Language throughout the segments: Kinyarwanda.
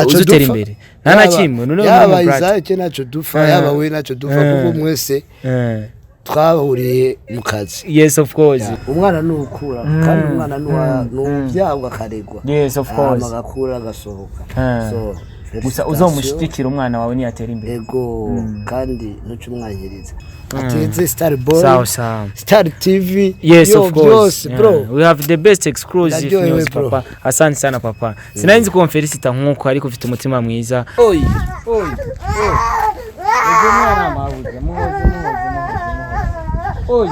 uzutera imbere nta na kimwe none yaba Isaac naco dufa yaba we naco dufa kuko mwese twahuriye mu kazi. Yes of course. Umwana nukura kandi umwana nuvyabwa akaregwa. Yes of course. Amagakura agasohoka. So gusa uzomushikira umwana wawe ni yatera imbere. Ego kandi nuco umwanyiriza. Ateze Star Boy. Sawa. Star TV. Yes of course. Bro. We have the best exclusive news papa. Asante sana papa. Sinarinzi ko mfelicita nkuko ariko ufite umutima mwiza. Oi. Ego mwana mabuze muhoze. Oi,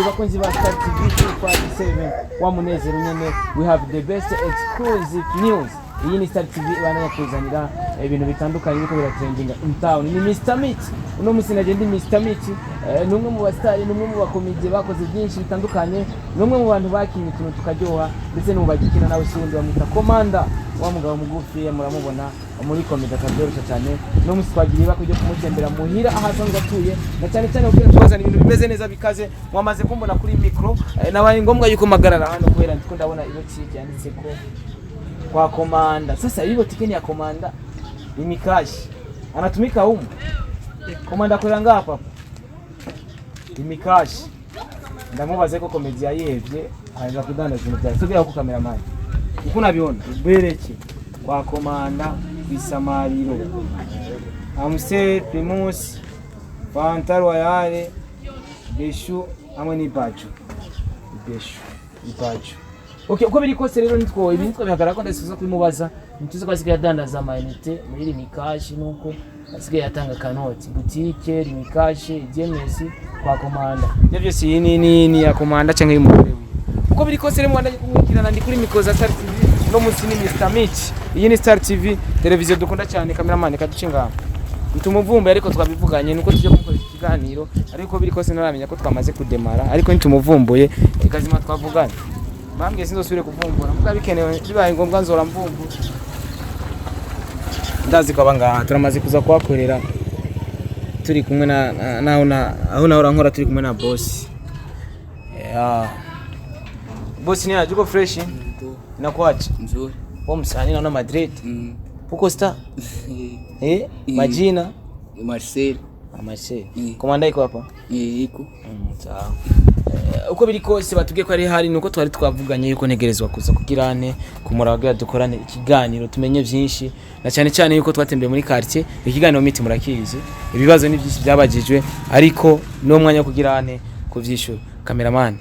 bakunzi ba Star TV 247 wa munezero nyene. We have the best exclusive news. Iyi ni Star TV bana yakuzanira ibintu bitandukanye biko biratrendinga in town. Ni Mr. Meat. Uno musinaje ndi Mr. Meat. Numwe mu bastari, numwe mu bakomedie bakoze byinshi bitandukanye. Numwe mu bantu bakinye ikintu tukaryoha ndetse no bagikina nawe sundi bamuta Komanda wa mugabo mugufi muramubona muri komedi akabyoroshya cyane. No muswagiriye bakujye kumutembera muhira ahasanzwe atuye na cyane ubwira twazana ibintu bimeze neza bikaze. Mwamaze kumbona kuri micro nabaye ngombwa yuko magarara hano kubera ndiko ndabona ibotike yanditse ko kwa Komanda. Sasa hiyo tikeni ya Komanda ni Mikashi anatumika huko. Komanda akorera ngapa ni Mikashi ndamubaze ko komedi yayevye aza kudanda ibintu bya subira ku cameraman uko nabiona bereke kwa Komanda bisamariro amse Primus Fantar Royale Beshu amwe ni Bacho Ipacho. Okay, uko biri kose rero nitwo ibintu bihagarara ko ndasubiza kwimubaza ntuze ko asigaye adandaza amayinite muri Mikashi nuko asigaye atanga kanoti boutique Mikashi James kwa Komanda. Ibyo byose ni ya Komanda cyangwa y'umugore we. Uko biri kose rero mwanda kumukirana ndi kuri mikoza Star TV no munsi ni Mr. Meat. Iyi ni Star TV televiziyo dukunda cyane cameraman kaducinga. Nitumuvumbuye ariko twabivuganye nuko tuje kumukora ikiganiro ariko biri kose naramenya ko twamaze kudemara ariko nitumuvumbuye ikazima twavuganye. Mambye sinzosubire kuvumbura muga bikenewe bibaye ngombwa nzora mvumbu. Ndazi ko abanga turamaze kuza kwakorera turi kumwe na aho nkora turi kumwe na boss. Boss ni ajuko fresh inakwaje nzuri wa msanii na Madrid uko Star majina Marcel Komanda iko hapa iko sawa. Uko biri kose batubwiye ko ari hari nuko twari twavuganye yuko ntegerezwa kuza kugirane kumuraga dukorane ikiganiro tumenye byinshi na cyane yuko twatembeye muri quartier ikiganiro miti murakizi ibibazo ni byinshi byabajijwe ariko no mwanya wo kugirane kuvyishura cameraman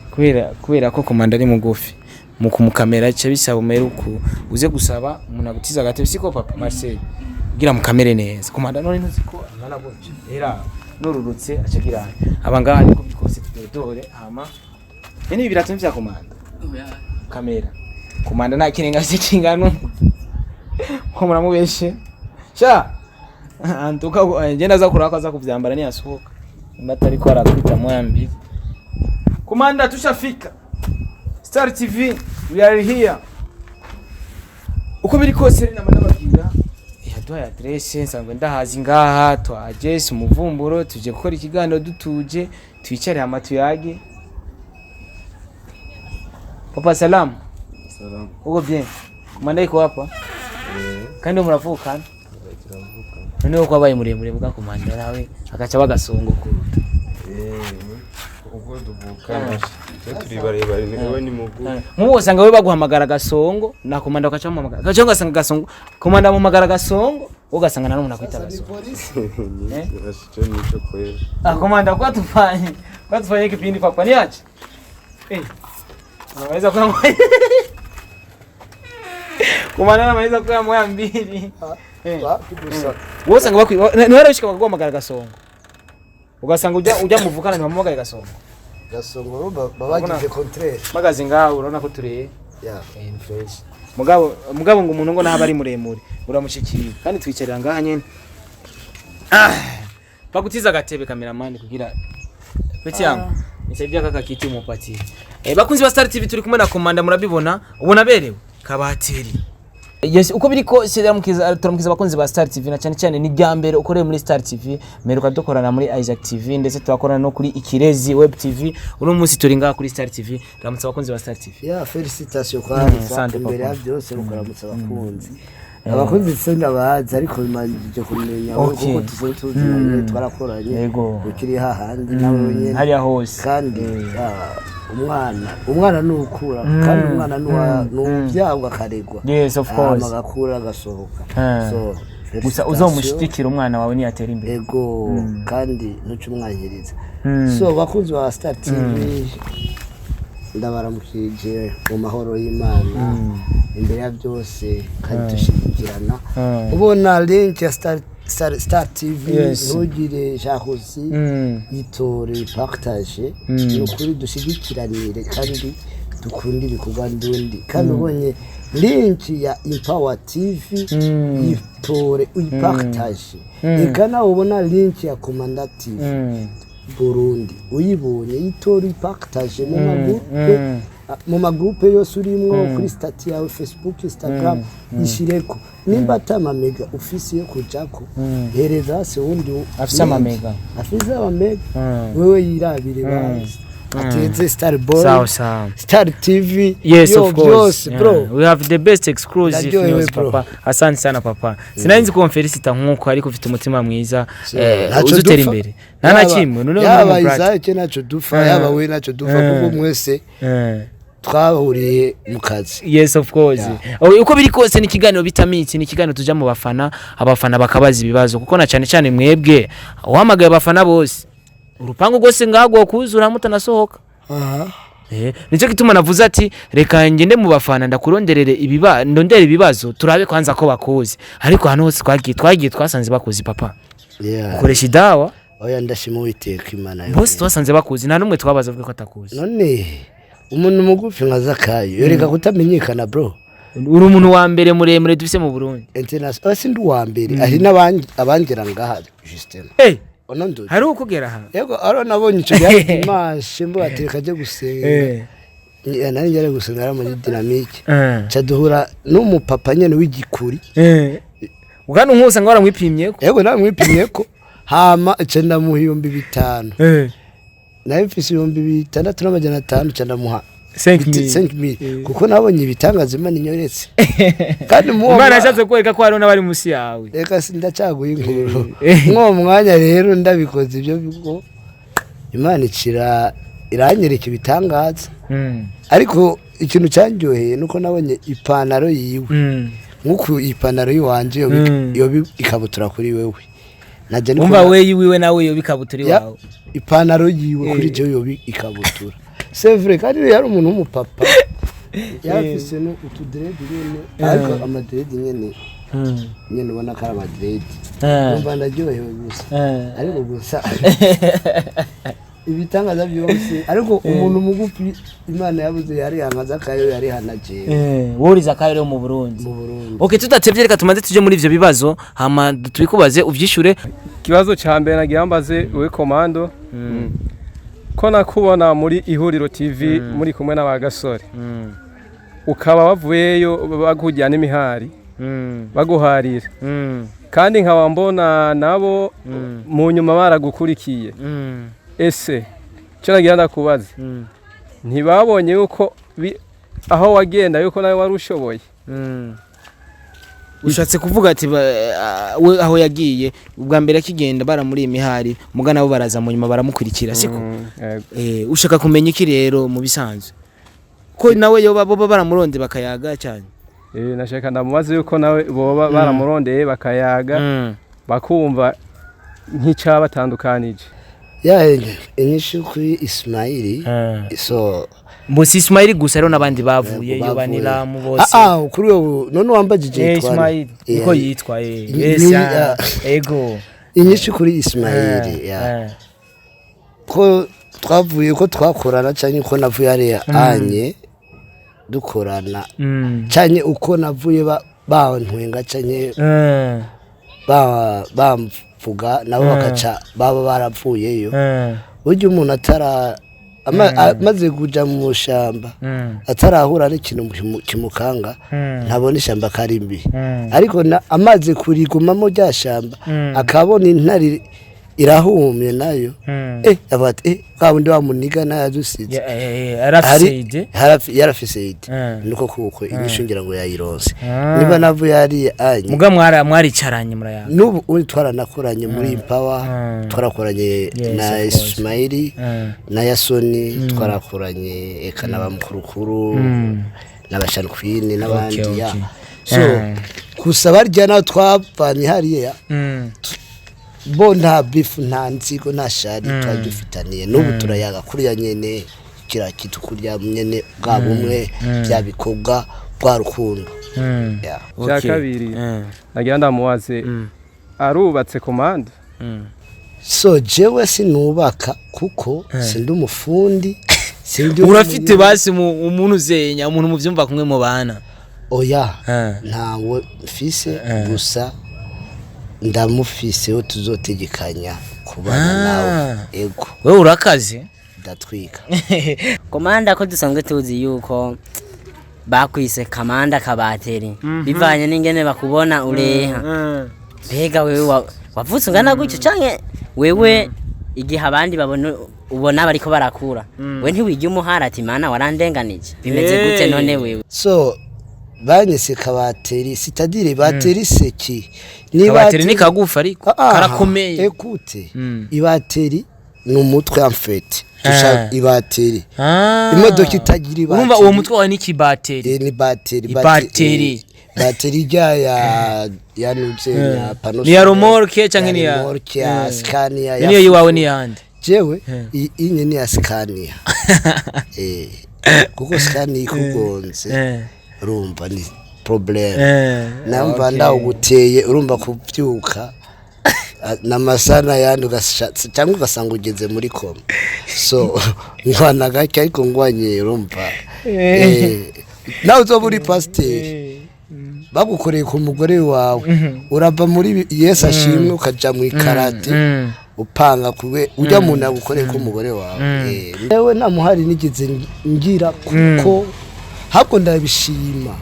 kubera ko Komanda ari mugufi mu kumukamera cyo bisaba umeruku uze gusaba umuntu agutiza gatebe siko papa Marcel gira mu kamere neza Komanda none ntuziko nana boje era nururutse acagirane abanga ariko bikose tudore hama yani biratumye bya Komanda kamera Komanda nta kirenga cy'ingano ko muramubeshe sha antuka ngenda za kuraka aza kuvyambara ni asuka matari ko arakwita mwambi Komanda tushafika Star TV we are here. Uko biri kose rina manababwira yaduhaye adresse nsangwe ndahazi ngaha twaje umuvumburo tuje gukora ikiganiro dutuje twicare amatu yage. Papa salam. Uko bien? Komanda iko hapa? Kandi muravukana? None uko abaye muremure bwa Komanda nawe akaca bagasongo kuruta. Ubwo duvukana turi barebare niwe ni mugu mubosanga we baguhamagara gasongo na Komanda akaca muhamagara akaca ngasanga gasongo Komanda mu magara gasongo ugasanga na n'umuntu akwita gasongo ashite nico kwera Komanda kwatufanye kipindi papa ni aje anaweza kwa Komanda anaweza kwa moya mbili wosanga bakwi ni wale ushika baguhamagara gasongo ugasanga ujya muvukana ni bamuhamagara gasongo babagize contraire magaze ngaho urabona ko tureye fresh mugabo ngo umuntu ngo naba ari muremure uramushikira kandi twicarira ngaha nyene bagutiza gatebe cameraman kugira peti yangu nisaidia kaka kiti umupati bakunzi ba Star TV turi kumwe na Komanda murabibona ubona berewe kabateri. Yes, uko biriko turamukiza bakunzi ba Star TV na cyane ni ryambere ukoreye muri Star TV meruka dukorana muri Isaac TV ndetse turakorana no kuri Ikirezi Web TV uno munsi turi ngaha kuri Star TV ramutsa bakunzi ba Star TV. Felicitation kwa imbere ya byose ukaramutsa bakunzi abakunzi senda bazi ariko bimanjije kumenya kuko tuzi twarakoranye ukiri hahandi nawe nyene hariya hose kandi umwana nukura kandi umwana nuvyagwa akaregwa yes of course agakura agasohoka so gusa uzomushikira umwana wawe niyatera imbere ego kandi nuco umwanyiriza so bakunzi ba Star TV ndabaramukije mu mahoro y'Imana imbere ya byose kandi tushikirana ubona link ya Star TV ntugire jahosi yitore partage n'ukuri dushigikiranire kandi dukundi ibikorwa ndundi kandi ubonye link ya Empower TV yitore uyipartage ikana ubona link ya Komanda TV Burundi uyibonye yitore uyipartage mu magroupe yose urimo kuri stati yawe Facebook Instagram ishireko nimba atamamega ufisi yo kujako hereza se wundi afisa amamega wewe yirabire bazi ateze Star Boy sawa Star TV yes of course bro we have the best exclusive news papa asante sana papa sinanzi ko felicita nkuko ariko ufite umutima mwiza uzutera imbere nana kimwe none yaba izake naco dufa yaba we naco dufa kuko mwese twahuriye mu kazi yes of course uko biri kose ni kiganiro bitamitsi ni kiganiro tuja mu abafana bakabaza ibibazo kuko na cyane mwebwe uhamagaye abafana bose urupango gose ngago kuzura mutanasohoka nico gituma navuze ati reka ngende mu bafana ndakuronderere ndondere ibibazo turabe kwanza ko bakoze ariko hano hose twagiye twasanze bakoze papa ukoresha idawa oya ndashima Uwiteka Imana yo bose twasanze bakoze nta numwe twabaza vuga ko atakoze none umuntu mugufi nka Zakayo yoreka kutamenyekana bro uri umuntu wa mbere muremure dufise mu Burundi international sindi wa mbere ari abangera ngaha Justin onondo hari ukugera aha yego aro nabonye cyo yamashe mbo atereka je gusenga nari njye gusenga muri dynamique caduhura n'umupapa nyene w'igikuri ugana nkusa ngora mwipimye ko yego namwipimye ko hama cenda mu 5,000 nayo mfise 6,500 canda muha 5,000 kuko nabonye ibitangaza Imana inyoretse kandi Imana yashatse kwereka ko hari n'abari musi yawe reka sindacaguye inkuru mwo mwanya rero ndabikoze ibyo bigo Imana iranyereka ibitangaza ariko ikintu cyanjyoheye nuko nabonye ipanaro yiwe nkuko ipanaro yiwanje yo ikabutura kuri wewe naje niko umva we yiwe nawe yo bikabutura iwawe ipanaro yiwe kuri je yo ikabutura c'est vrai kandi yari umuntu w'umupapa yafise no utudred nyene ariko amadred nyene ubona ko ari amadred umva ndaryohewe gusa ariko gusa ibitangaza byose ariko umuntu mugufi Imana yabuze yari hangaza kayo yari hanaje wori Zakayo mu Burundi okay tudatevye reka tumaze tuje muri ivyo bibazo hama tubikubaze uvyishure kibazo ca mbere nagiyambaze we komando ko nakubona muri Ihuriro TV muri kumwe n'abagasore ukaba wavuyeyo bagujyana imihari baguharira kandi nkaba mbona nabo mu nyuma baragukurikiye ese cyo nagira ndakubaza ntibabonye yuko aho wagenda yuko nawe wari ushoboye ushatse kuvuga ati we aho yagiye ubwa mbere akigenda baramuri imihari mugana bo baraza mu nyuma baramukurikira siko ushaka kumenya iki rero mu bisanzwe ko nawe yo babo baramuronde bakayaga cyane nashaka ndamubaza yuko nawe boba baramurondeye bakayaga bakumva nk'icaba batandukanije inyishu kuri Ismaili so Mbosi Ismaili gusa rero nabandi bavuye yo banira mu bose kuri ubu none wambajije yitwa Ismaili niko yitwa ego inyishu kuri Ismaili ko twavuye ko twakorana cyane ko navuye ari anye dukorana cyane uko navuye bantwenga cyane bamvuga nabo bakaca baba baravuyeyo buryo umuntu amaze kuja mu shamba atarahura n'ikintu kimukanga ntabona ishamba karimbi ariko amaze kurigumamo rya shamba akabona intare irahumye nayo abati kabundi wa muniga nayadusize yarafise ide nuko kuko inyishingira ngo yayironse niba navu yari anye muga mwaricaranye muraya nubu uri twaranakoranye muri Power twarakoranye na Ismaili na Yasoni twarakoranye eka n'abamukurukuru n'abashani Queen n'abandi ya so kusaba rya na twapfanye hariya bo nta beef nta nzigo nta shari twagifitaniye n'ubu turayaga kuri ya nyene kira kitu kurya nyene bwa bumwe byabikobwa bwa rukundo cya kabiri nagira ndamubaze arubatse komando so jewe sinubaka kuko sindi umufundi sindi urafite basi umuntu uzenya umuntu muvyumva kumwe mu bana oya ntawe mfise gusa ndamufise yo tuzotegekanya kubana nawe ego wewe urakaze ndatwika komanda ko dusanzwe tuzi yuko bakwise kamanda kabateri bivanye n'ingene bakubona ureha mbega wewe wavutse ungana gutyo canke wewe igihe abandi ubona bariko barakura we ntiwige umuhara ati mana warandenganije bimeze gute none wewe so banyese kabateri sitadire bateri seki ni bateri ni kagufa ariko karakomeye ekute ibateri n'umutwe amfete tusha ibateri imodoka itagira ibateri urumva uwo mutwe wa niki bateri ni bateri bateri ya nutse ya panos ni ya remorque canke ni ya remorque ya Scania niyo yiwawe ni yande jewe inye ni ya Scania kuko Scania ikugonze urumva ni problem namba ndawuguteye urumva kubyuka namasana yandi ugashatse cyangwa ugasanga ugeze muri koma so ngwana gake ariko ngwanye urumva nawe uzo buri pasteur bagukoreye ku mugore wawe urava muri Yesu ashimwe ukaja mu ikarate upanga kuwe ujya mu nagukoreye ku mugore wawe yewe namuhari nigeze ngira kuko hako ndabishima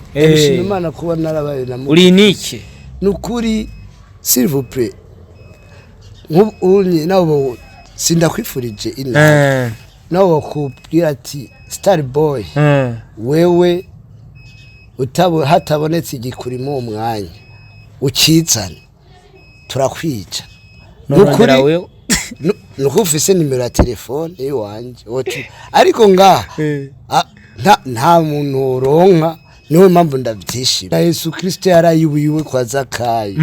Imana kuba narabaye na uri niki nukuri s'il vous plaît nk'ubunye nabo sindakwifurije ina nabo kubwira ati star boy wewe hatabonetse igikurimo umwanya ukizana turakwica nukuri wewe nuko ufise nimero ya telefone iwanje ariko nta muntu uronka niwe mpamvu ndabyishima Yesu Kristo yarayibuyiwe kwa Zakayo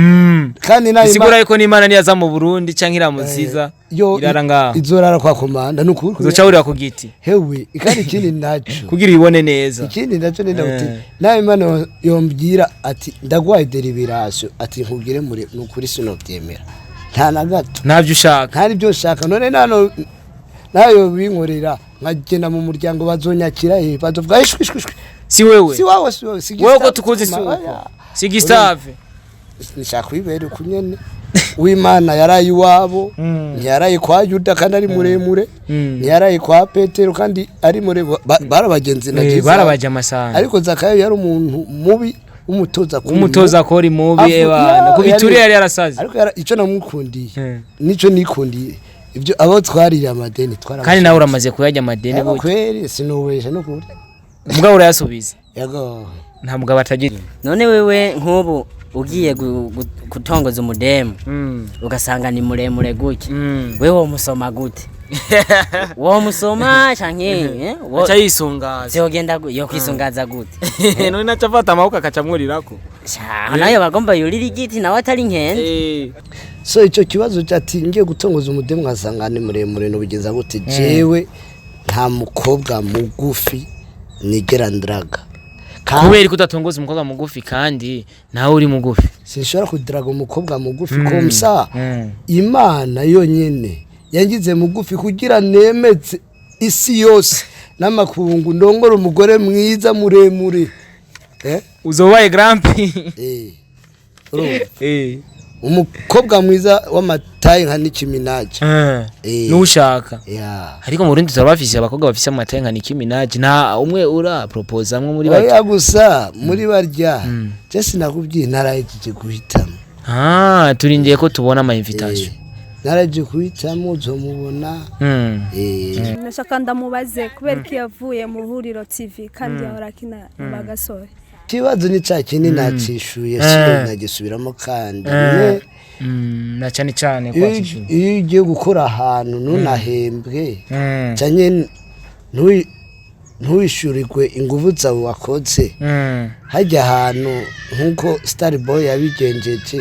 kandi nayo isigura yuko n'Imana niyaza mu Burundi canke iramuziza iraranga izorara kwa komanda nukuri uzocaurira ku giti hewe ikandi ikindi naco kugira ibone neza ikindi naco nenda uti nayo Imana yombwira ati ndagwaye deliberation ati nkubwire muri nukuri sino byemera nta na gato ntabyo ushaka ntari byo ushaka none nano nayo binkorera nkagenda mu muryango bazonyakira badovuga ishwishwishwe si wewe si wawe wewe ko tukuzi suko si Gustave nishaka kwibera kunyene w'Imana yarayi wabo yarayi kwa Yuda kandi ari muremure yarayi kwa Petero kandi ari mure barabagenzi nagize barabaje amasana ariko Zakayo yari umuntu mubi umutoza akora mubi ebana kubituri yari yarasaze ariko ico namukundiye nico nikundiye ibyo abo twarira amadeni kandi nawe uramaze kuyajya amadeni gute kweri sinubesha no kuri mugabo urayasubiza yago nta mugabo atagira none wewe nk'ubu ugiye gutongoza umudemu ugasanga ni muremure gutya wewe umusoma gute wo musoma canke acha yisungaza cyogenda yo kwisungaza gute none nacafata amaboko akacamwurirako nayo bagomba yurira igiti nawe atari nkende so ico kibazo cyati ngiye gutongoza umudemu nkasanga ni muremure no bigeza gute jewe nta mukobwa mugufi nigera ndraga kubera kudatongoza umukobwa mugufi kandi nawe uri mugufi sinshobora kudraga umukobwa mugufi komsa Imana yonyene yangize mugufi kugira nemetse isi yose n'amakungu ndongora umugore mwiza muremure uzobaye grampi umukobwa mwiza w'amataye nka Nicki Minaj nushaka ariko mu Burundi turabafise abakobwa bafise amataye nka Nicki Minaj nta umwe ura propose amwe muri barya gusa muri barya je sinakubwiye narayeje guhitamo turindiye ko tubona ama invitation naraje kuhitamo uzomubona. nashaka ndamubaze kubera ko yavuye mu Huriro TV kandi yahora akina n'abagasore. Ikibazo ni cya kindi nacishuye siyo nagisubiramo kandi na cyane cyane kwakishuye iyo ugiye gukora ahantu ntunahembwe cyane ntuwishyurirwe ingufu zawe wakoze hajya ahantu nk'uko Starboy yabigenjeje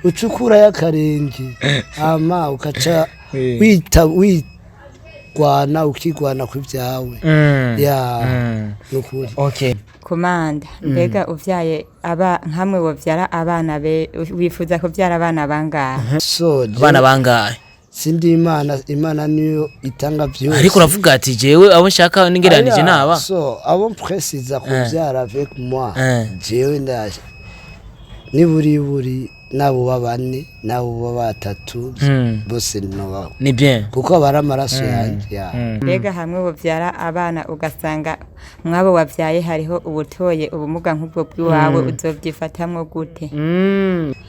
ucukura y'akarenge ama ukaca wigwana ukigwana ku byawe nukuri. Okay. Komanda mbega uvyaye nkamwe wovyara abana be wifuza kuvyara abana bangahe? So abana bangahe? Sindi imana niyo itanga byose. Ariko uravuga ati jewe abo nshaka ningeranije naba. So abo mprecisa kuvyara avec moi. Jewe ndaje niburi nabo babane nabo batatu bose no ni bien kuko baramaraso yanjye. Mbega hamwe wovyara abana ugasanga mwabo wavyaye hariho ubutoye ubumuga nk'ubwo bwawe uzovyifatamwo gute?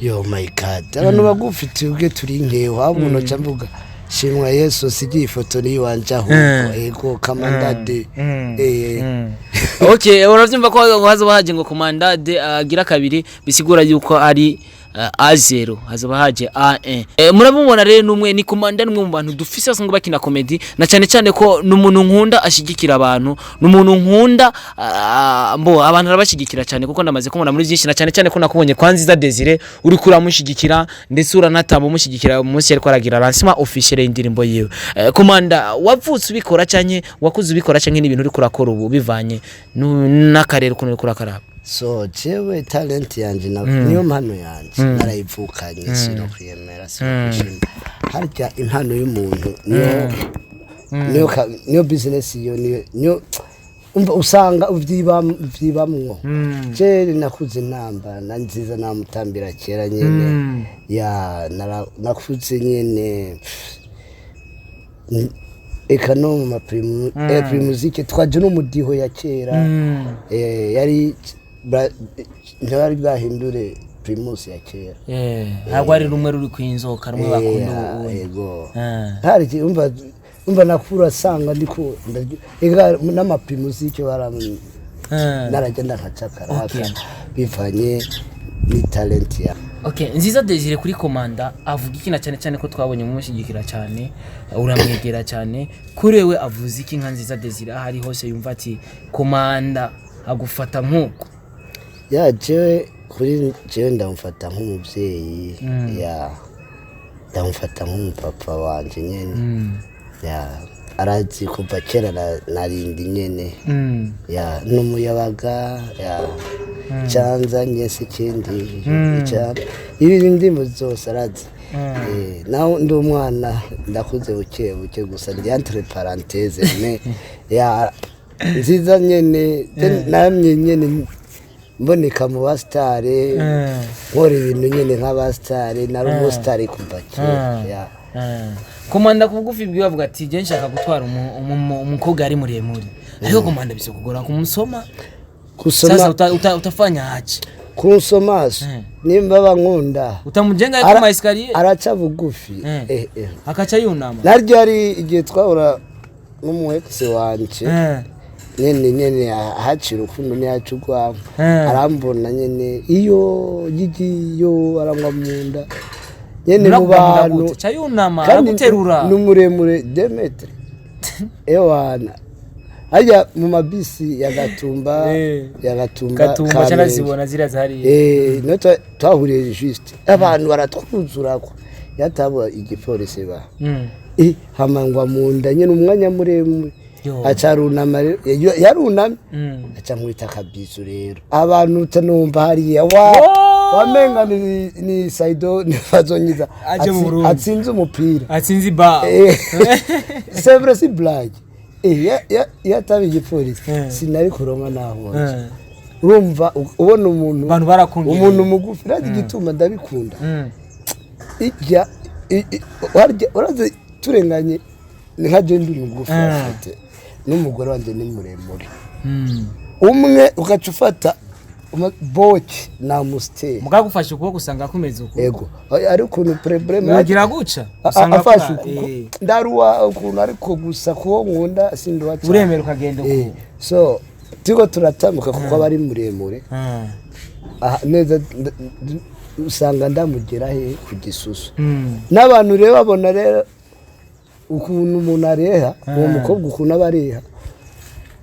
Yo my god abantu bagufitiye ubwe turi nkeho abuno cyamvuga shimwa Yesu sigiye ifoto ni wanje aho ego Kamandade. Okay uravyumva ko hazo bahaje ngo Kamandade agira kabiri bisigura yuko ari A0 hazoba haje A1. Murabumona rero numwe ni Komanda numwe mu bantu dufise asanzwe bakina comedy na cyane cyane ko numuntu nkunda ashigikira abantu numuntu nkunda abantu arabashigikira cyane kuko ndamaze kumubona muri byinshi na cyane cyane ko nakubonye kwa Nziza Desire uri kura mushigikira ndetse uranatamba mushigikira umunsi yari kwaragira lancement officiel y'indirimbo yewe. Komanda wavutse ubikora cyane wakuze ubikora cyane n'ibintu uri kurakora ubu bivanye n'akarere kuno uri kurakaraba? So jewe talent yanje niyo mpano yanje narayivukanye sino kwiyemera sino harya impano y'umuntu niyo business niyo umva usanga uvyibamwo. Je nakuze namba na Nziza namutambira kera nyene nakuze nyene ekanoma maprimuzike twaje no mudiho ya kera yari ntibari bwahindure Primus ya kera ntabwo ari rumwe ruri kwinzoka rumwe bakunda ubu yego hari umva nakura sanga ndiko n'amaprimus icyo baramwe naragenda nkacakara bivanye ni talent ya. Okay Nziza Desire kuri Komanda avuga iki na cyane cyane ko twabonye mumushyigikira cyane uramwegera cyane kuri wewe avuze iki nka Nziza Desire ahari hose yumva ati Komanda agufata nkuko jewe kuri jewe ndamufata nk'umubyeyi ndamufata nk'umupapa wanje nyene arazi kuva kera narindi nyene n'umuyabaga canza nyese kindi ibi ndimo zose arazi. Naho ndi umwana ndakuze buke gusa ndi entre parenthèse mais Nziza nyene namye nyene mboneka mu bastare nkora ibintu nyene nk'abastare nari umusitari kuva kera. Komanda kugufi bwiwe avuga ati je nshaka gutwara umukobwa ari muremure ariko Komanda bise kugora kumusoma sasa utafanya haje kunsoma nimba bankunda utamujenga yuko ma escalier araca bugufi akaca yunama naryo ari igihe twahora n'umuhekse wanje nyene hacira ukuntu ntiyacugwa arambona nyene iyo arangwa munda nyene mu bantu ca yunama araguterura n'umuremure Demetre ewana ajya mu mabisi ya Gatumba cyane zibona zira zari no twahuriye juste abantu baratwuzura ko yatabo igipolisi ba hamangwa munda nyene umwanya muremure acarunama yarunamye aca mwita kabizu rero abantu tanumva hariya wamenga ni Saido nifazonyiza atsinze umupira atsinze ba c'est vrai c'est blague yatabi igipolisi sinari kuronka naho urumva ubona umuntu abantu barakungiye umuntu mugufi razi gituma ndabikunda ijya waraze turenganye nka je ndi mugufi afite n'umugore wanje ni muremure umwe ugaca ufata boki na musteri mugagufasha ukuboko usanga kumeze uko ego ari ukuntu probleme wagira guca usanga afashe ndaruwa ukuntu ariko gusa ko nkunda sinduwa cyane uremera ukagenda uko so tiko turatambuka kuko abari muremure neza usanga ndamugera he ku gisusu n'abantu rero babona rero ukuntu umuntu areha uwo mukobwa ukuntu abareha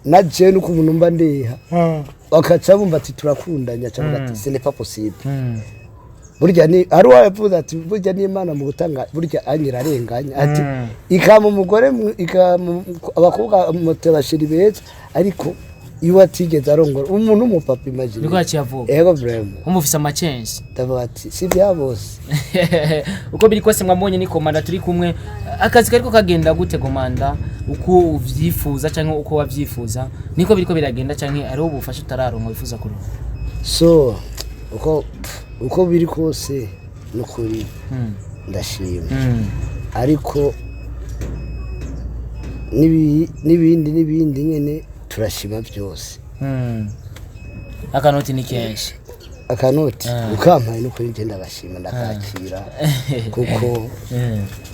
na je n'ukuntu mba ndeha bakaca bumva ati turakundanya cyangwa ati ce n'est pas possible burya ni ari wavuze ati burya ni Imana mu gutanga burya anyirarenganya ati ikama umugore abakobwa moto bashiri beza ariko iwe atigeze arongora umuntu umupapa imagine niko yaciyavuga ego vraiment umufise amachense ndavuga ati si bya bose uko biri kose mwambonye ni komanda turi kumwe akazi kariko kagenda gute komanda uko uvyifuza canke uko wavyifuza niko biriko biragenda canke ari ubufasha utararonka wifuza kuronka so uko biri kose nukuri ndashima ariko n'ibindi nyene turashima byose akanoti ni kenshi akanoti ukampaye no kuri ngenda bashima ndakakira kuko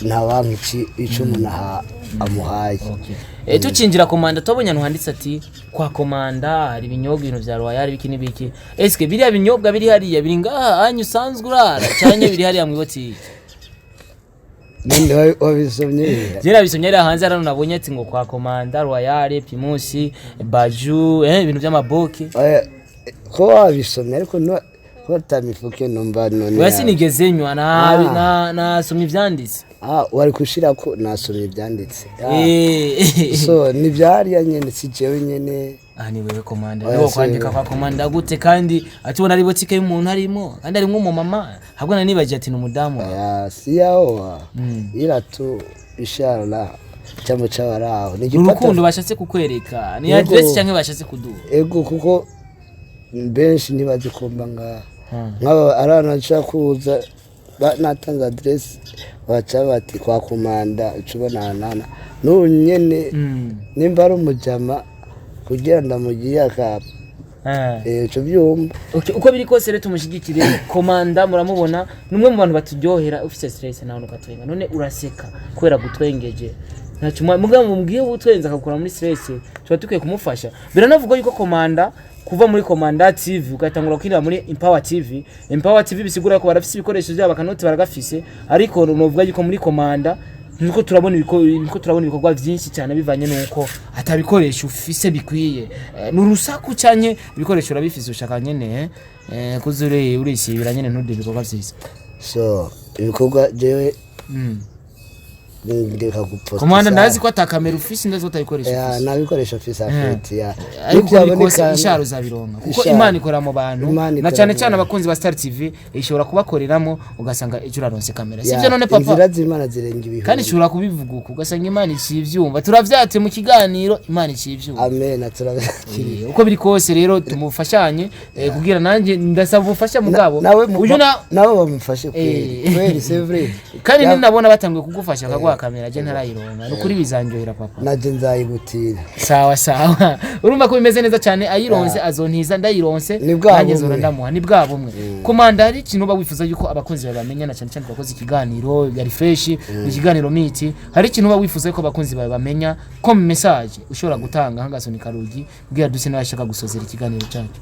ntawanki ico umuntu amuhaye tucinjira komanda tubonye ntuhanditse ati kwa komanda hari ibinyobwa ibintu vya royal biki nibiki eske biriya binyobwa biri hariya biri ngaha anyu usanzwe urara cyane biri hariya mu botiki ninde wabisomye jera bisomye ari hanze arano nabonye ati ngo kwa komanda royal primusi baju ibintu by'amaboke ko wabisomye ariko no tamifuke numva none wasi nigezenywa na somye ivyanditse wari kushira ko nasomye ibyanditse so ni byari nyene si jewe nyene ni wewe komanda niwo kwandika kwa komanda gute kandi atubona ari botike y'umuntu harimo kandi ari nk'umumama habwo nanibaje ati n'umudamu si yaho iratu ishara cyamo cyabaraho ni urukundo bashatse kukwereka ni address cyangwa bashatse kuduha ego kuko benshi nibaje komba nk'aba arana nshaka natanze address baca bati kwa komanda ucubonana n'unyene nimba ari umujama kugira ndamugiye akapa cyo byumba uko biri kose rero tumushigikire komanda muramubona numwe mu bantu batujyohera ufite stress nawe ukatwenga none uraseka kwera gutwengeje ntacyo mugabo mumbwiye utwenza akakura muri stress tuba tukwiye kumufasha biranavuga yuko komanda kuva muri Komanda TV ugatangura kwinira muri Empower TV bisigura ko barafise ibikoresho byabo bakanoti baragafise ariko novuga yuko muri Komanda niko turabona ibikorwa byinshi cyane bivanye nuko atabikoresho ufise bikwiye nurusaku cyanye ibikoresho urabifise ushaka nyene kuzure urisibira nyene ntude bikorwa byinshi so ibikorwa jewe ndeka guposta komanda ndazi ko atakamera ufise ndazi ko utayikoresha nabikoresha ufise afite ariko bikose isharo zabironka kuko Imana ikora mu bantu na cyane cyane abakunzi ba Star TV ishobora kubakoreramo ugasanga icyo uraronse kamera sivyo none papa inzira z'Imana zirenga ibihu kandi ishobora kubivuga uko ugasanga Imana icivyumva turavyate mu kiganiro Imana icivyumva amen turavyakiriye uko biri kose rero tumufashanye kugira nanjye ndasaba ubufasha mugabo uyu nawe bamufashe kweli c'est vrai kandi ninabona batangiye kugufasha akagwa kamera je ntarayironka nukuri bizanjohera papa naje nzayigutira sawa urumva ko bimeze neza cyane ayironse azontiza ndayironse nanjye zora ndamuha ni bwa bumwe komanda hari ikintu bawifuza yuko abakunzi babamenya na cyane cyane bakoze ikiganiro ya refresh ikiganiro miti hari ikintu bawifuza yuko abakunzi babamenya comme message ushobora gutanga hangasoni karugi bwira duse nashaka gusozera ikiganiro cyacu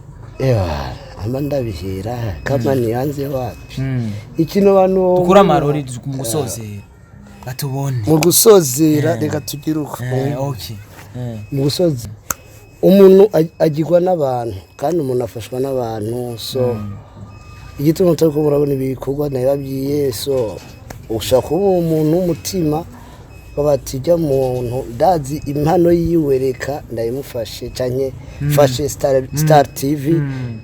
ndabihera kama ni hanze wapi ikintu bantu tukura amarori mu gusozera batubone mu gusozera reka tugire uko okay mu gusoza umuntu agirwa n'abantu kandi umuntu afashwa n'abantu so igituma cyo murabona ibikorwa nababyiye so ushaka kuba umuntu w'umutima babatijya muntu dazi impano yiwereka ndayimufashe canke fashe Star TV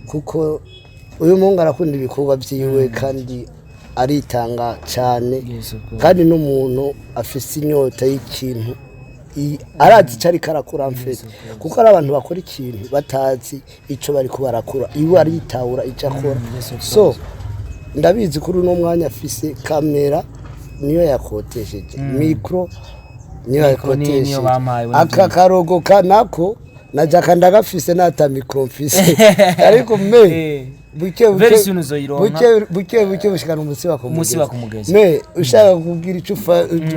kuko uyu mungu arakunda ibikorwa byiwe kandi aritanga cyane kandi n'umuntu afise inyota y'ikintu arazi cyari karakura mfete kuko ari abantu bakora ikintu batazi ico bari ko barakura iwe aritawura icyo akora so ndabizi kuri uno mwanya afise kamera niyo yakotesheje micro niyo yakotesheje aka karogo kanako na jaka ndagafise nata micro mfise ariko me very soon uzoyironka buke bushikana umusi bakumugeza me ushaka kubwira ico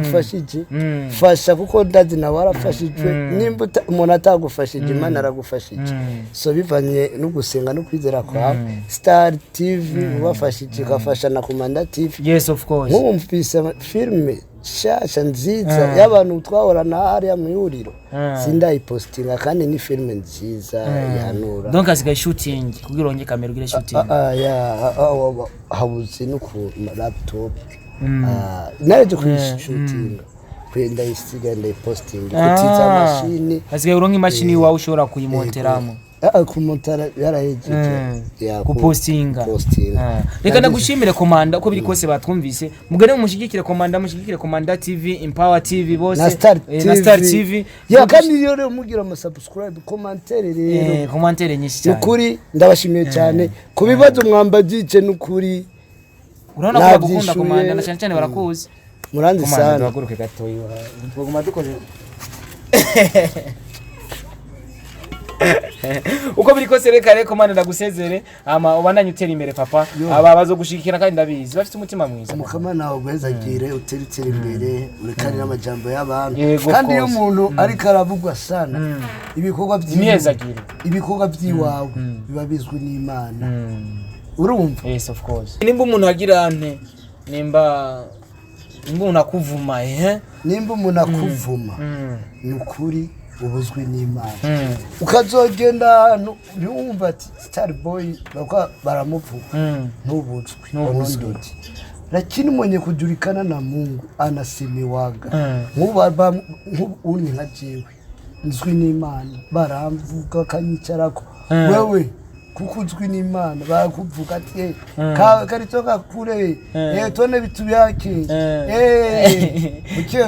ufashije fasha kuko ndazi na warafashijwe nimba umuntu atagufashije Imana aragufashije so bivanye no gusenga no kwizera kwa Star TV ubafashije kafasha na Komanda TV. Yes of course mwumvise filme shasha nziza y'abantu twahorana hariya mu ihuriro sindayipostinga kandi ni filme nziza yanura donc asigaye shooting kugira onye kamera ugire shooting habuze no ku laptop naje ku shooting kwenda isiga ndayiposting kutiza mashini asigaye uronka imashini wawe ushobora kuyimonteramo kumutara yarahejeje kupostinga reka ndagushimire Komanda uko biri kose batwumvise mugane mushigikire Komanda TV Empower TV bose na Star TV ya kandi rero mugira ama subscribe commentaire rero commentaire nyinshi cyane ukuri ndabashimiye cyane kubibazo mwambagice n'ukuri urabona ko bagukunda Komanda na cyane barakuzi muranzi sana baguruke gatoyi baguma dukoze uko biri kose reka Komanda ndagusezere ama ubandanye utera imbere papa aba bazo gushikira kandi ndabizi bafite umutima mwiza mukama nawe gwezagire uteritse imbere urekanira amajambo y'abantu kandi iyo umuntu ari karabugwa sana ibikorwa by'iwawe biba bizwi n'Imana urumva. Yes of course nimba umuntu agira ante nimba umuntu akuvuma nimba umuntu akuvuma nukuri ubuzwi n'Imana ukazogenda ntiwumva ati Star Boy bako baramuvuga ntubuzwi lakini mwenye kujulikana na Mungu anasemiwaga uni nka jewe nzwi n'Imana baramvuga kanyicarako wewe kuko uzwi n'Imana barakuvuga ati karitoka kure tone bitu byake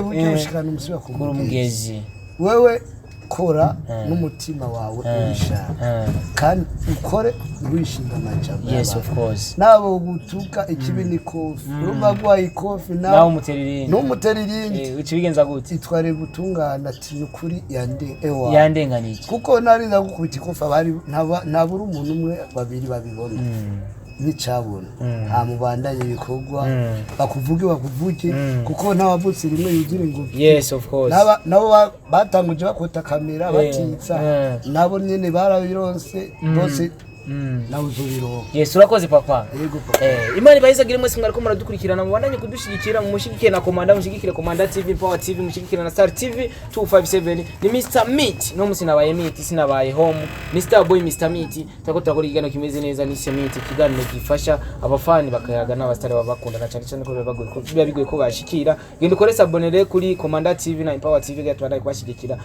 buke ushikana umusiba kumugezi wewe kora n'umutima wawe ubishaka kandi ukore wishinga amajambo. Yes of course nabo gutuka ikibi ni kofi urumva gwayi kofi nawo umuteririndi n'umuteririndi ucibigenza gute itware gutungana ati nukuri yandenganije kuko nari ndagukubita ikofa bari ntabura umuntu umwe babiri babibona nicabona nta mubandanye ibikorwa bakuvuge kuko ntawavutse rimwe yuzire ngo yes of course nabo batanguje bakota kamera batitsa nabo nyene barabironse bose nawe uzubiro. Yes urakoze papa Imana ibayizagire mwese mwariko muradukurikirana mubandanye kudushigikira mushigikire na Komanda mushigikire Komanda TV Empower TV mushigikire na Star TV 257 ni Mr Meat no musinabaye Meat sinabaye home Mr Boy Mr Meat tako turakora igano kimeze neza ni Meat kiganiro gifasha abafani bakayaga n'abastari babakunda cyane cyane ko bibagoye ko bashikira genda ukore abonere kuri Komanda TV na Empower TV gatwara kubashigikira